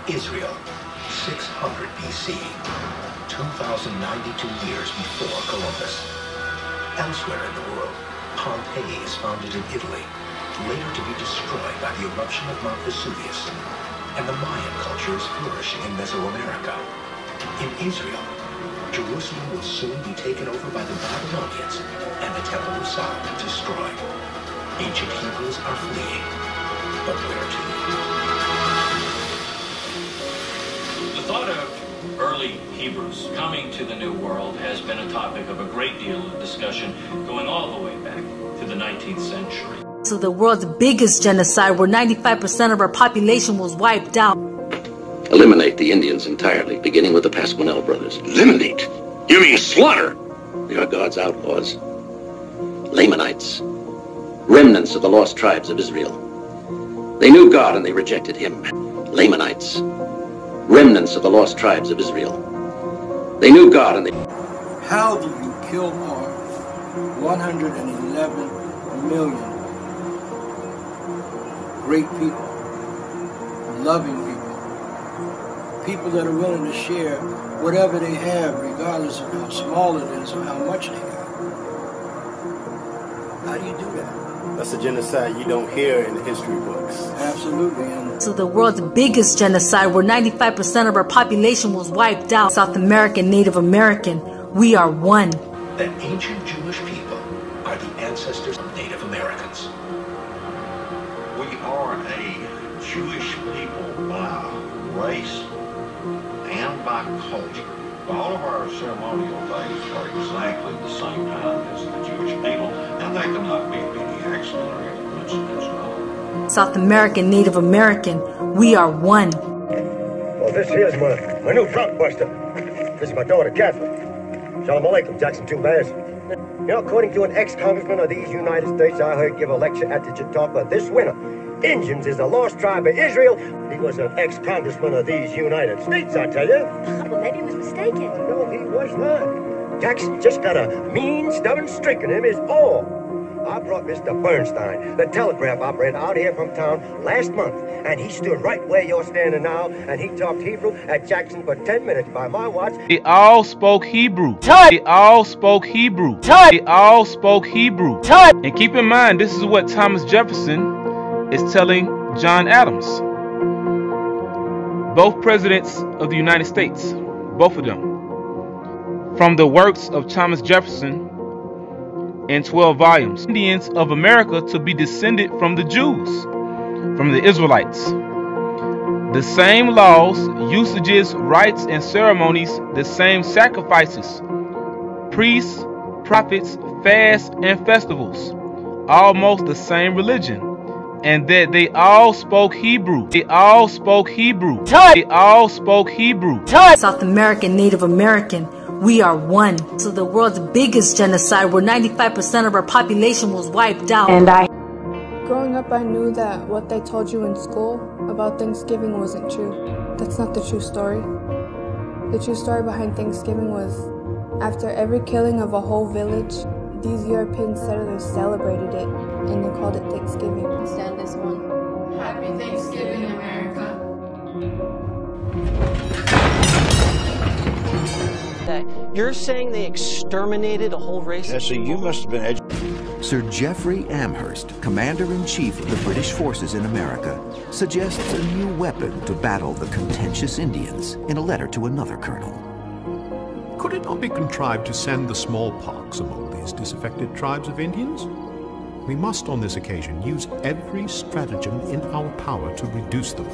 Israel, 600 BC, 2,092 years before Columbus. Elsewhere in the world, Pompeii is founded in Italy, later to be destroyed by the eruption of Mount Vesuvius, and the Mayan culture is flourishing in Mesoamerica. In Israel, Jerusalem will soon be taken over by the Babylonians, and the Temple of Solomon destroyed. Ancient Hebrews are fleeing, but where to? The thought of early Hebrews coming to the New World has been a topic of a great deal of discussion going all the way back to the 19th century. So the world's biggest genocide, where 95% of our population was wiped out. Eliminate the Indians entirely, beginning with the Pasquinel brothers. Eliminate? You mean slaughter? They are God's outlaws. Lamanites. Remnants of the lost tribes of Israel. They knew God and they rejected him. Lamanites. Remnants of the lost tribes of Israel. They knew God and they... How do you kill more? 111 million great people, loving people that are willing to share whatever they have, regardless of how small it is or how much they got. How do you do that? That's a genocide you don't hear in the history books. Absolutely. So the world's biggest genocide, where 95% of our population was wiped out. South American, Native American, we are one. The ancient Jewish people are the ancestors of Native Americans. We are a Jewish people by race and by culture. All of our ceremonial days are exactly the same time as the Jewish people, and there cannot be any accident or any coincidence at all. South American, Native American, we are one. Well, this here's my new trunk buster. This is my daughter, Catherine. Shalom Aleichem, Jackson 2 Bears. You know, according to an ex-congressman of these United States I heard give a lecture at the Chautauqua this winter, Indians is the lost tribe of Israel. He was an ex-congressman of these United States, I tell you. Well, maybe he was mistaken. No, he was not. Jackson just got a mean, stubborn streak in him is all. I brought Mr. Bernstein, the telegraph operator, out here from town last month, and he stood right where you're standing now, and he talked Hebrew at Jackson for 10 minutes by my watch. They all spoke Hebrew. They all spoke Hebrew. They all spoke Hebrew. And keep in mind, this is what Thomas Jefferson is telling John Adams. Both presidents of the United States, both of them. From the works of Thomas Jefferson in 12 volumes. Indians of America to be descended from the Jews, from the Israelites. The same laws, usages, rites, and ceremonies, the same sacrifices, priests, prophets, fasts, and festivals, almost the same religion, and that they all spoke Hebrew. They all spoke Hebrew. They all spoke Hebrew. South American, Native American, we are one. So the world's biggest genocide, where 95% of our population was wiped out. Growing up, I knew that what they told you in school about Thanksgiving wasn't true. That's not the true story. The true story behind Thanksgiving was, after every killing of a whole village, these European settlers celebrated it, and they called it Thanksgiving. Stand this one. Happy Thanksgiving, America. You're saying they exterminated a whole race? Yes, so you must have been educated. Sir Geoffrey Amherst, Commander-in-Chief of the British forces in America, suggests a new weapon to battle the contentious Indians in a letter to another colonel. Could it not be contrived to send the smallpox among these disaffected tribes of Indians? We must on this occasion use every stratagem in our power to reduce them.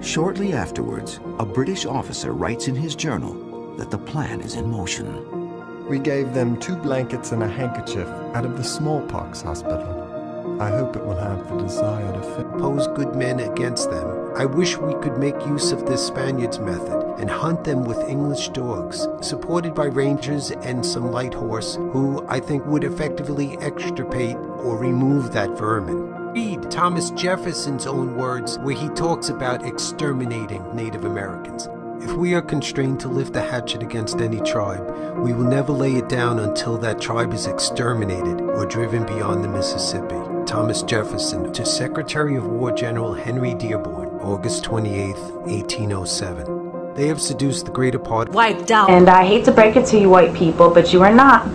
Shortly afterwards, a British officer writes in his journal that the plan is in motion. We gave them 2 blankets and a handkerchief out of the smallpox hospital. I hope it will have the desired effect. Pose good men against them. I wish we could make use of this Spaniard's method and hunt them with English dogs, supported by rangers and some light horse, who I think would effectively extirpate or remove that vermin. Read Thomas Jefferson's own words where he talks about exterminating Native Americans. If we are constrained to lift the hatchet against any tribe, we will never lay it down until that tribe is exterminated or driven beyond the Mississippi. Thomas Jefferson to Secretary of War General Henry Dearborn, August 28, 1807. They have seduced the greater part. Wiped out. And I hate to break it to you white people, but you are not.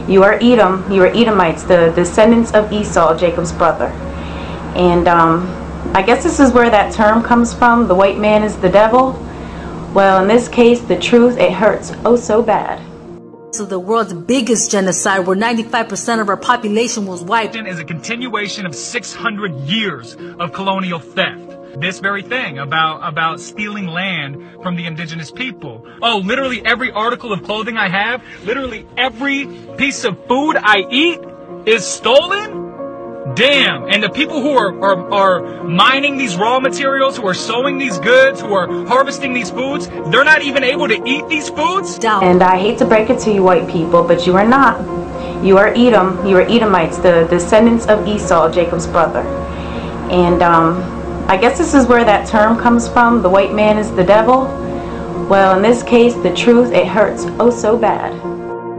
You are Edom. You are Edomites, the descendants of Esau, Jacob's brother. And I guess this is where that term comes from, the white man is the devil. Well, in this case, the truth, it hurts oh so bad. So the world's biggest genocide, where 95% of our population was wiped. Is a continuation of 600 years of colonial theft. This very thing about stealing land from the indigenous people. Oh, literally every article of clothing I have, literally every piece of food I eat is stolen? Damn. And the people who are mining these raw materials, who are sowing these goods, who are harvesting these foods, they're not even able to eat these foods? And I hate to break it to you white people, but you are not. You are Edom. You are Edomites, the descendants of Esau, Jacob's brother. And I guess this is where that term comes from, the white man is the devil. Well, in this case, the truth, it hurts oh so bad.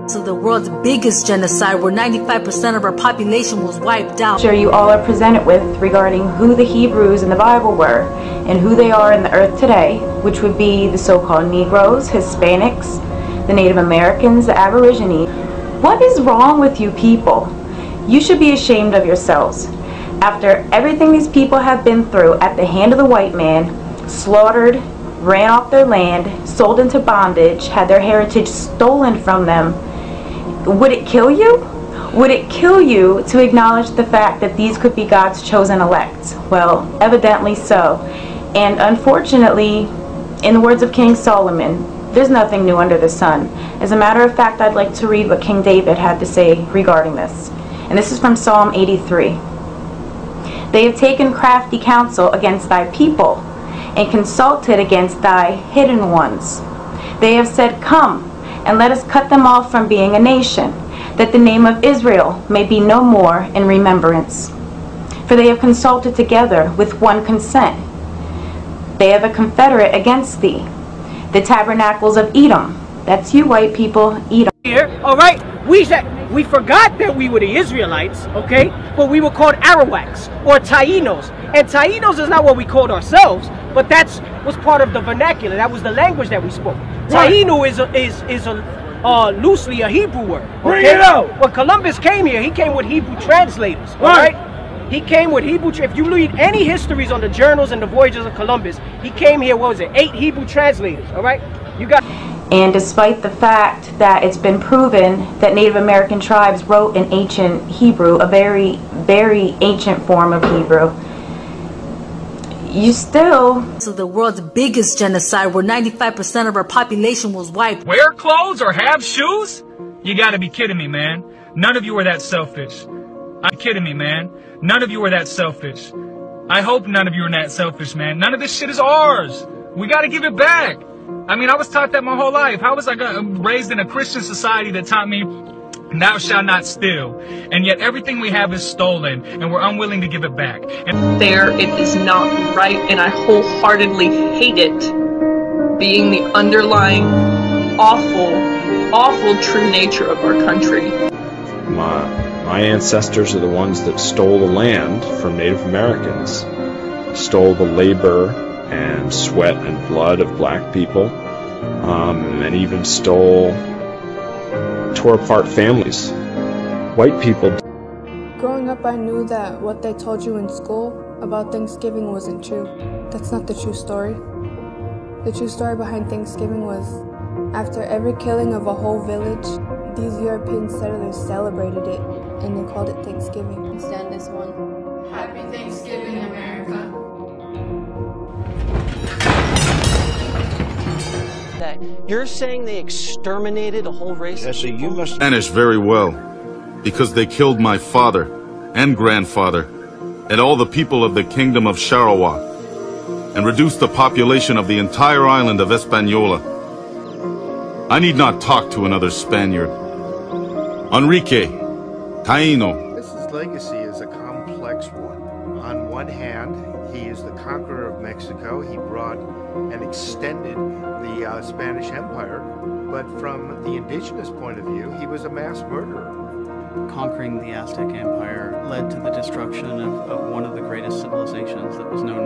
So the world's biggest genocide, where 95% of our population was wiped out. Sure, you all are presented with regarding who the Hebrews in the Bible were and who they are in the earth today, which would be the so-called Negroes, Hispanics, the Native Americans, the Aborigines. What is wrong with you people? You should be ashamed of yourselves. After everything these people have been through at the hand of the white man, slaughtered, ran off their land, sold into bondage, had their heritage stolen from them, would it kill you? Would it kill you to acknowledge the fact that these could be God's chosen elect? Well, evidently so. And unfortunately, in the words of King Solomon, there's nothing new under the sun. As a matter of fact, I'd like to read what King David had to say regarding this. And this is from Psalm 83. They have taken crafty counsel against thy people, and consulted against thy hidden ones. They have said, come, and let us cut them off from being a nation, that the name of Israel may be no more in remembrance. For they have consulted together with one consent. They have a confederate against thee, the tabernacles of Edom. That's you white people, Edom. Here, all right, we forgot that we were the Israelites, okay? But we were called Arawaks or Taínos. And Taínos is not what we called ourselves, but was part of the vernacular. That was the language that we spoke. Right. Taíno is loosely a Hebrew word. Okay? Bring it out. When Columbus came here, he came with Hebrew translators. All right? He came with Hebrew. If you read any histories on the journals and the voyages of Columbus, he came here. What was it? 8 Hebrew translators. All right? You got. And despite the fact that it's been proven that Native American tribes wrote in ancient Hebrew, a very, very ancient form of Hebrew, you still... So the world's biggest genocide, where 95% of our population was wiped. Wear clothes or have shoes? You gotta be kidding me, man. None of you are that selfish. I'm kidding me, man. None of you are that selfish. I hope none of you are that selfish, man. None of this shit is ours. We gotta give it back. I mean, I was taught that my whole life. How was I raised in a Christian society that taught me, thou shalt not steal? And yet everything we have is stolen, and we're unwilling to give it back. And it is not right, and I wholeheartedly hate it, being the underlying awful true nature of our country. My ancestors are the ones that stole the land from Native Americans, stole the labor and sweat and blood of black people, and even tore apart families. White people. Growing up, I knew that what they told you in school about Thanksgiving wasn't true. That's not the true story. The true story behind Thanksgiving was, after every killing of a whole village, these European settlers celebrated it, and they called it Thanksgiving. Stand this one. Happy Thanksgiving, America. You're saying they exterminated a whole race of people? You must Spanish very well, because they killed my father and grandfather and all the people of the kingdom of Sarawak and reduced the population of the entire island of Hispaniola. I need not talk to another Spaniard. Enrique, Taíno. This legacy is a complex one. On one hand, he is the conqueror of Mexico. He brought and extended the Spanish Empire, but from the indigenous point of view, he was a mass murderer. conquering the Aztec Empire led to the destruction of one of the greatest civilizations that was known